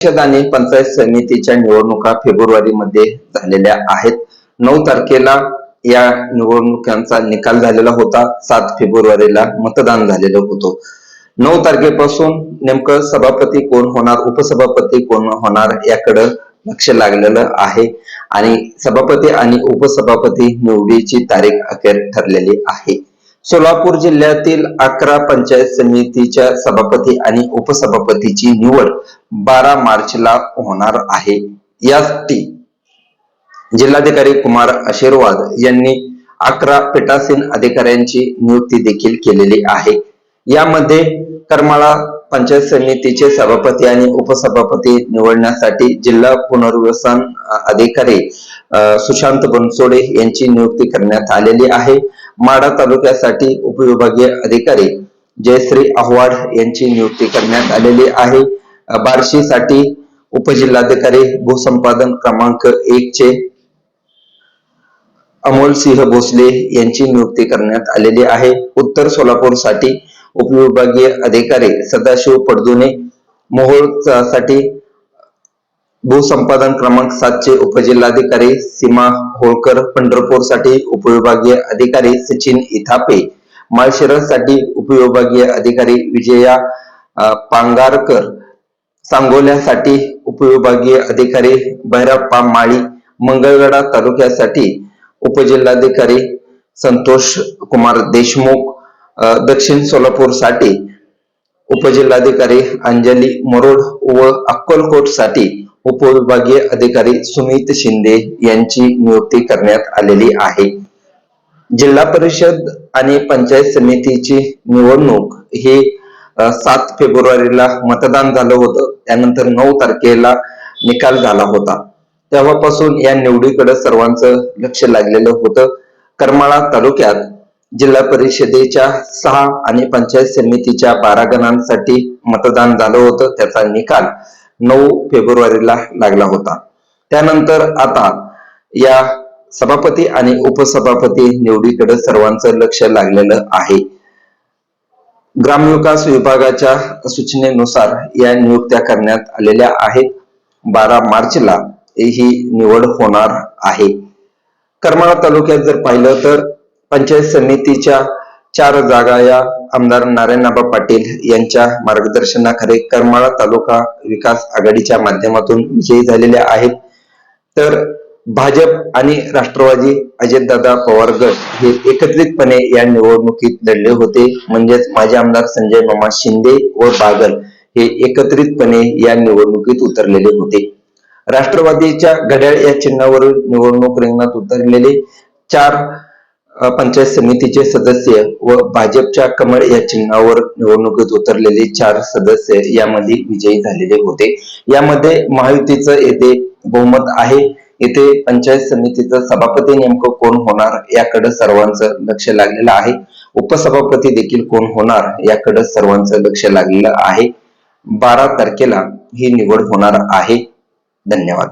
परिषद आणि पंचायत समितीच्या निवडणुका फेब्रुवारीमध्ये झालेल्या आहेत. 9 तारखेला या निवडणुकांचा निकाल झालेला होता. 7 फेब्रुवारीला मतदान झालेलं होतं. 9 तारखेपासून नेमकं सभापती कोण होणार, उपसभापती कोण होणार याकडे लक्ष लागलेलं आहे आणि सभापती आणि उपसभापती निवडीची तारीख अखेर ठरलेली आहे. सोलापूर जिल्ह्यातील 11 पंचायत समितीच्या सभापती आणि उपसभापतीची निवड 12 मार्चला होणार आहे. यासाठी जिल्हाधिकारी कुमार आशीर्वाद यांनी 11 पीठासीन अधिकाऱ्यांची नियुक्ती देखील केलेली आहे. यामध्ये करमाळा पंचायत समितीचे सभापती आणि उपसभापती निवडण्यासाठी जिल्हा पुनर्वसन अधिकारी सुशांत बनसोडे यांची नियुक्ती करण्यात आलेली आहे. माढा तालुक्यासाठी उपविभागीय अधिकारी जयश्री आव्हाड यांची नियुक्ती करण्यात आलेली आहे. बार्शीसाठी उपजिल्हाधिकारी भूसंपादन क्रमांक 1 चे अमोल सिंह भोसले यांची नियुक्ती करण्यात आलेली आहे. उत्तर सोलापूरसाठी उपविभागीय अधिकारी सदाशिव पडदुने, मोहोळसाठी भूसंपादन क्रमांक 7 चे उपजिल्हाधिकारी सीमा होळकर, पंढरपूरसाठी उपविभागीय अधिकारी सचिन इथापे, माळशिरससाठी उपविभागीय अधिकारी विजया पांगारकर, सांगोल्यासाठी उपविभागीय अधिकारी भैरप्पा माळी, मंगळवेढा तालुक्यासाठी उपजिल्हाधिकारी संतोष कुमार देशमुख, दक्षिण सोलापूरसाठी उपजिल्हाधिकारी अंजली मरोड व अक्कलकोटसाठी उपविभागीय अधिकारी सुमित शिंदे यांची नियुक्ती करण्यात आलेली आहे. जिल्हा परिषद आणि पंचायत समितीची निवडणूक ही 7 फेब्रुवारीला मतदान झालं होतं. त्यानंतर 9 तारखेला निकाल झाला होता. तेव्हापासून या निवडीकडे सर्वांचं लक्ष लागलेलं होतं. करमाळा तालुक्यात जिल्हा परिषदेच्या 6 आणि पंचायत समितीच्या 12 गणांसाठी मतदान झालं होतं. त्याचा निकाल 9 फेब्रुवारीला लागला होता. त्यानंतर आता या सभापती आणि उपसभापती निवडीकडे सर्वांचं लक्ष लागलेलं आहे. ग्रामविकास विभागाच्या सूचनेनुसार या नियुक्त्या करण्यात आलेल्या आहेत. 12 मार्चला ही निवड होणार आहे. करमाळा तालुक्यात जर पाहिलं तर पंचायत समितीच्या 4 जागा या आमदार नारायणआबा पाटील यांच्या मार्गदर्शनाखाली करमाळा तालुका विकास आघाडीच्या माध्यमातून विजयी झालेल्या आहेत. तर भाजप आणि राष्ट्रवादी अजितदादा पवार गट हे एकत्रितपणे या निवडणुकीत लढले होते. म्हणजेच माजी आमदार संजय मामा शिंदे व बागल हे एकत्रितपणे या निवडणुकीत उतरलेले होते. राष्ट्रवादीच्या घड्याळ या चिन्हावरून निवडणूक रिंगणात उतरलेले 4 पंचायत समितीचे सदस्य व भाजपच्या कमळ या चिन्हावर निवडणुकीत उतरलेले 4 सदस्य यामध्ये विजयी झालेले होते. यामध्ये महायुतीचं येथे बहुमत आहे. येथे पंचायत समितीचं सभापती नेमकं कोण होणार याकडे सर्वांचं लक्ष लागलेलं आहे. उपसभापती देखील कोण होणार याकडे सर्वांचं लक्ष लागलेलं आहे. 12 तारखेला ही निवड होणार आहे. धन्यवाद.